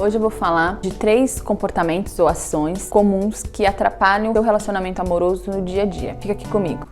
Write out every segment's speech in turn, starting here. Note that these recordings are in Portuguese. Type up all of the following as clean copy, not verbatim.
Hoje eu vou falar de 3 comportamentos ou ações comuns que atrapalham o seu relacionamento amoroso no dia a dia. Fica aqui comigo.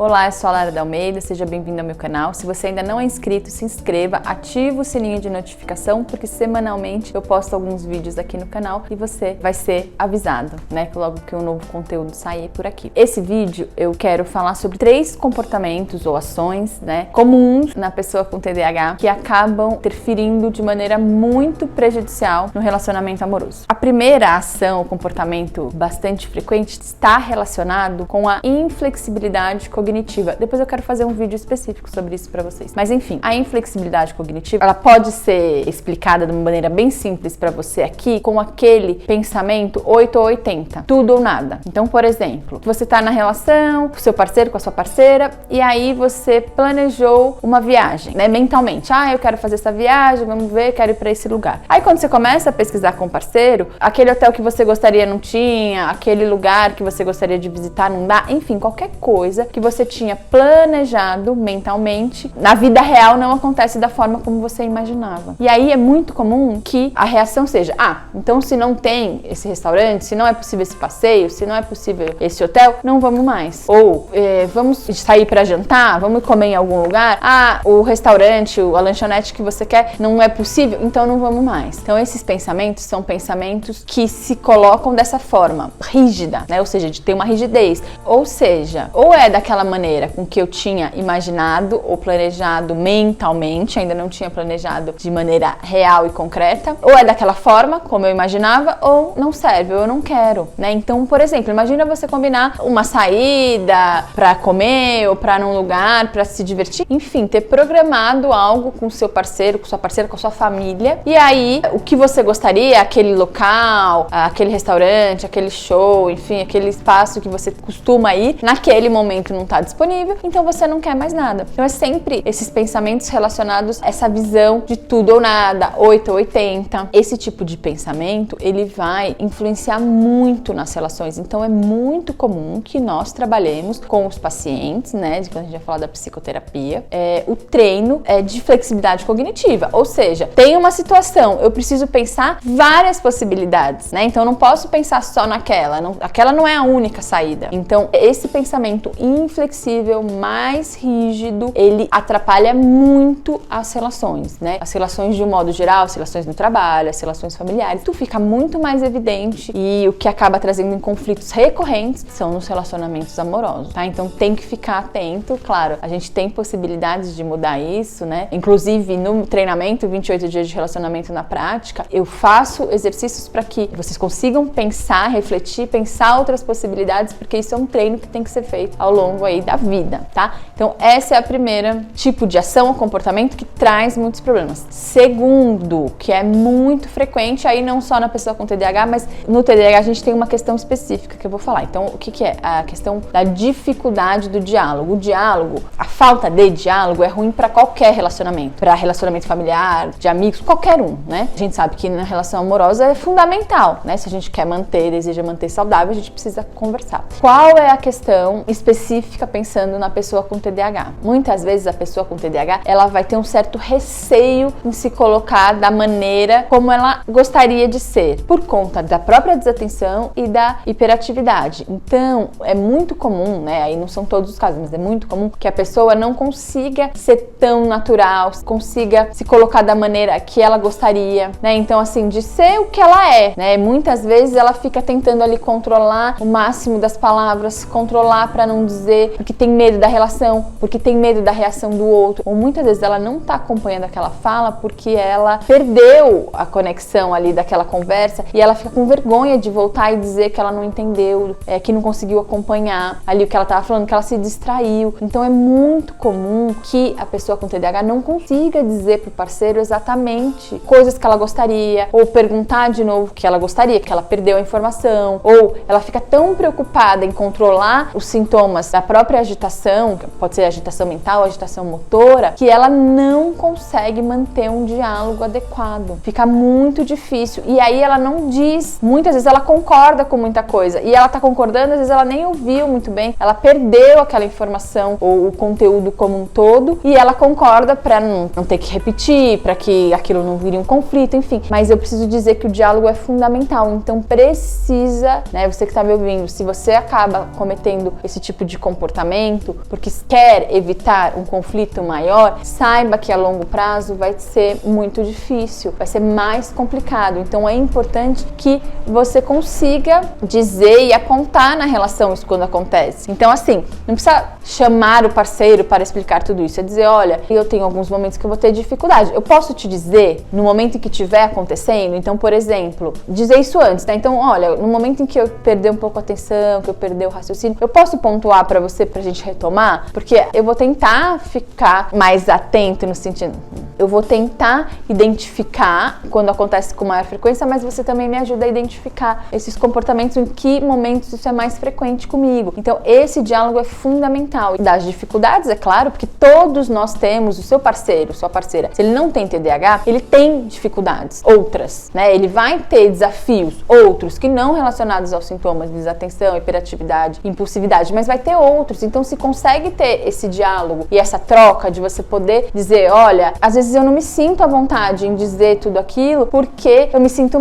Olá, eu sou a Lara de Almeida, seja bem-vindo ao meu canal. Se você ainda não é inscrito, se inscreva, ativa o sininho de notificação, porque semanalmente eu posto alguns vídeos aqui no canal e você vai ser avisado, né? Logo que um novo conteúdo sair por aqui. Esse vídeo eu quero falar sobre 3 comportamentos ou ações, né, comuns na pessoa com TDAH que acabam interferindo de maneira muito prejudicial no relacionamento amoroso. A primeira ação ou comportamento bastante frequente está relacionado com a inflexibilidade cognitiva. Depois eu quero fazer um vídeo específico sobre isso para vocês. Mas enfim, a inflexibilidade cognitiva, ela pode ser explicada de uma maneira bem simples para você aqui, com aquele pensamento 8 ou 80, tudo ou nada. Então, por exemplo, você tá na relação com seu parceiro, com a sua parceira, e aí você planejou uma viagem, né, mentalmente. Eu quero fazer essa viagem, vamos ver, quero ir para esse lugar. Aí quando você começa a pesquisar com o parceiro, aquele hotel que você gostaria não tinha, aquele lugar que você gostaria de visitar não dá, enfim, qualquer coisa que você tinha planejado mentalmente, na vida real não acontece da forma como você imaginava. E aí é muito comum que a reação seja, então se não tem esse restaurante, se não é possível esse passeio, se não é possível esse hotel, não vamos mais. Ou vamos sair para jantar, vamos comer em algum lugar, o restaurante, a lanchonete que você quer não é possível, então não vamos mais. Então esses pensamentos são pensamentos que se colocam dessa forma rígida, né? Ou seja, de ter uma rigidez. Ou seja, ou é daquela maneira com que eu tinha imaginado ou planejado mentalmente, ainda não tinha planejado de maneira real e concreta, ou é daquela forma como eu imaginava, ou não serve, ou eu não quero, né? Então, por exemplo, imagina você combinar uma saída para comer ou para num lugar para se divertir, enfim, ter programado algo com seu parceiro, com sua parceira, com sua família, e aí o que você gostaria, aquele local, aquele restaurante, aquele show, enfim, aquele espaço que você costuma ir, naquele momento não está disponível, então você não quer mais nada. Então é sempre esses pensamentos relacionados a essa visão de tudo ou nada, 8 ou 80. Esse tipo de pensamento, ele vai influenciar muito nas relações. Então é muito comum que nós trabalhemos com os pacientes, né, quando a gente vai falar da psicoterapia, o treino de flexibilidade cognitiva. Ou seja, tem uma situação, eu preciso pensar várias possibilidades, né? Então eu não posso pensar só naquela, aquela não é a única saída. Então esse pensamento inflexível, mais rígido, ele atrapalha muito as relações, né? As relações de um modo geral, as relações no trabalho, as relações familiares, tudo fica muito mais evidente e o que acaba trazendo em conflitos recorrentes são nos relacionamentos amorosos, tá? Então tem que ficar atento, claro, a gente tem possibilidades de mudar isso, né? Inclusive no treinamento 28 dias de relacionamento na prática, eu faço exercícios para que vocês consigam pensar, refletir, pensar outras possibilidades, porque isso é um treino que tem que ser feito ao longo aí da vida, tá? Então essa é a primeira tipo de ação ou comportamento que traz muitos problemas. Segundo, que é muito frequente, aí não só na pessoa com TDAH, mas no TDAH a gente tem uma questão específica que eu vou falar. Então o que é? A questão da dificuldade do diálogo. O diálogo, a falta de diálogo é ruim para qualquer relacionamento, para relacionamento familiar, de amigos, qualquer um, né? A gente sabe que na relação amorosa é fundamental, né? Se a gente quer manter, deseja manter saudável, a gente precisa conversar. Qual é a questão específica pensando na pessoa com TDAH? Muitas vezes a pessoa com TDAH, ela vai ter um certo receio em se colocar da maneira como ela gostaria de ser, por conta da própria desatenção e da hiperatividade. Então, é muito comum, né? Aí não são todos os casos, mas é muito comum que a pessoa não consiga ser tão natural, consiga se colocar da maneira que ela gostaria, né? Então, assim, de ser o que ela é, né? Muitas vezes ela fica tentando ali controlar o máximo das palavras, controlar para não dizer, porque tem medo da relação, porque tem medo da reação do outro, ou muitas vezes ela não tá acompanhando aquela fala porque ela perdeu a conexão ali daquela conversa e ela fica com vergonha de voltar e dizer que ela não entendeu, que não conseguiu acompanhar ali o que ela tava falando, que ela se distraiu. Então é muito comum que a pessoa com TDAH não consiga dizer pro parceiro exatamente coisas que ela gostaria, ou perguntar de novo o que ela gostaria, que ela perdeu a informação, ou ela fica tão preocupada em controlar os sintomas da própria própria agitação, pode ser agitação mental, agitação motora, que ela não consegue manter um diálogo adequado. Fica muito difícil. E aí ela não diz, muitas vezes ela concorda com muita coisa. E ela tá concordando, às vezes ela nem ouviu muito bem, ela perdeu aquela informação ou o conteúdo como um todo, e ela concorda para não ter que repetir, para que aquilo não vire um conflito, enfim. Mas eu preciso dizer que o diálogo é fundamental, então precisa, né, você que tá me ouvindo, se você acaba cometendo esse tipo de comportamento porque quer evitar um conflito maior, saiba que a longo prazo vai ser muito difícil, vai ser mais complicado. Então é importante que você consiga dizer e apontar na relação isso quando acontece. Então assim, não precisa chamar o parceiro para explicar tudo isso, é dizer, olha, eu tenho alguns momentos que eu vou ter dificuldade, eu posso te dizer no momento em que estiver acontecendo. Então, por exemplo, dizer isso antes, tá? Então, olha, no momento em que eu perder um pouco a atenção, que eu perder o raciocínio, eu posso pontuar pra você pra gente retomar? Porque eu vou tentar ficar mais atento no sentido, eu vou tentar identificar quando acontece com maior frequência, mas você também me ajuda a identificar esses comportamentos, em que momentos isso é mais frequente comigo. Então, esse diálogo é fundamental. E das dificuldades, é claro, porque todos nós temos, o seu parceiro, sua parceira, se ele não tem TDAH, ele tem dificuldades, outras, né? Ele vai ter desafios, outros, que não relacionados aos sintomas de desatenção, hiperatividade, impulsividade, mas vai ter outros. Então, se consegue ter esse diálogo e essa troca de você poder dizer, olha, às vezes eu não me sinto à vontade em dizer tudo aquilo porque eu sinto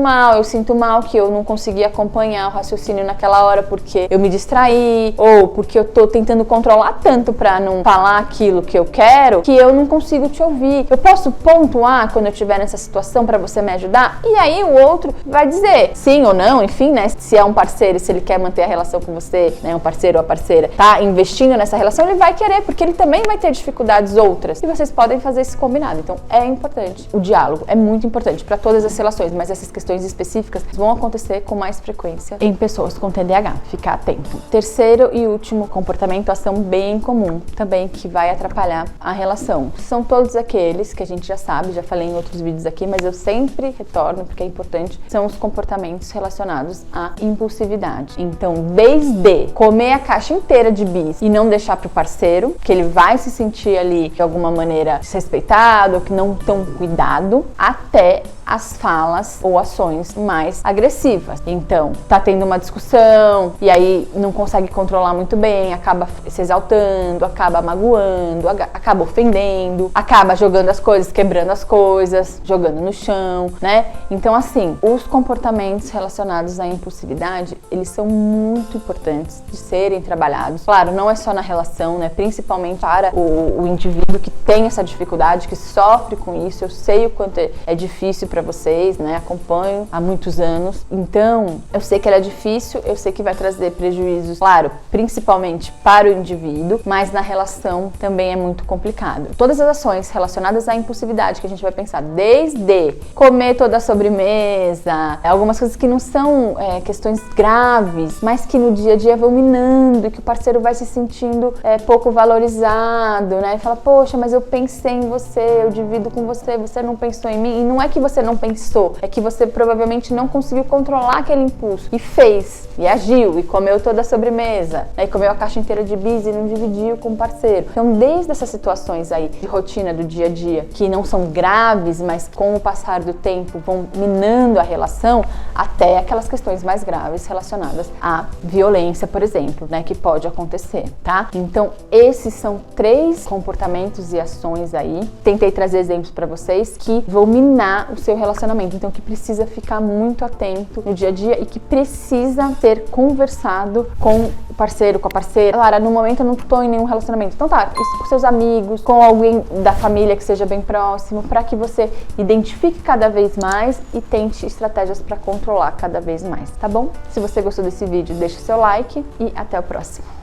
mal que eu não consegui acompanhar o raciocínio naquela hora porque eu me distraí, ou porque eu tô tentando controlar tanto pra não falar aquilo que eu quero, que eu não consigo te ouvir. Eu posso pontuar quando eu estiver nessa situação pra você me ajudar? E aí o outro vai dizer sim ou não, enfim, né? Se é um parceiro, se ele quer manter a relação com você, né? Um parceiro ou a parceira tá investindo nessa relação, ele vai querer, porque ele também vai ter dificuldades outras. E vocês podem fazer esse combinado. Então é importante. O diálogo é muito importante para todas as relações, mas essas questões específicas vão acontecer com mais frequência em pessoas com TDAH. Ficar atento. Terceiro e último comportamento, ação bem comum também, que vai atrapalhar a relação. São todos aqueles que a gente já sabe, já falei em outros vídeos aqui, mas eu sempre retorno porque é importante, são os comportamentos relacionados à impulsividade. Então, desde comer a caixa inteira de bis e não deixar pro parceiro, que ele vai se sentir ali de alguma maneira desrespeitado, ou que não tão cuidado, até as falas ou ações mais agressivas. Então, tá tendo uma discussão e aí não consegue controlar muito bem, acaba se exaltando, acaba magoando, acaba ofendendo, acaba jogando as coisas, quebrando as coisas, jogando no chão, né? Então, assim, os comportamentos relacionados à impulsividade, eles são muito importantes de serem trabalhados. Claro, não é só na relação, né? Principalmente para o indivíduo que tem essa dificuldade, que sofre com isso. Eu sei o quanto é difícil para vocês, né? Acompanho há muitos anos. Então, eu sei que ela é difícil, eu sei que vai trazer prejuízos, claro, principalmente para o indivíduo, mas na relação também é muito complicado. Todas as ações relacionadas à impulsividade que a gente vai pensar, desde comer toda a sobremesa, algumas coisas que não são questões graves, mas que no dia a dia vão minando e que o parceiro vai se sentindo pouco valorizado, né? E fala, poxa, mas eu pensei em você, eu divido com você, você não pensou em mim. E não é que você não pensou, é que você provavelmente não conseguiu controlar aquele impulso e fez, e agiu, e comeu toda a sobremesa, né? E comeu a caixa inteira de bis e não dividiu com o parceiro. Então, desde essas situações aí de rotina do dia a dia, que não são graves, mas com o passar do tempo vão minando a relação, até aquelas questões mais graves relacionadas à violência, por exemplo, né? Que pode acontecer, tá? Então, esses são 3 comportamentos e ações aí. Tentei trazer exemplos para vocês que vão minar o seu relacionamento, então que precisa ficar muito atento no dia a dia e que precisa ser conversado com o parceiro, com a parceira. Lara, no momento eu não tô em nenhum relacionamento, então tá, isso com seus amigos, com alguém da família que seja bem próximo, para que você identifique cada vez mais e tente estratégias para controlar cada vez mais, tá bom? Se você gostou desse vídeo, deixa seu like e até o próximo.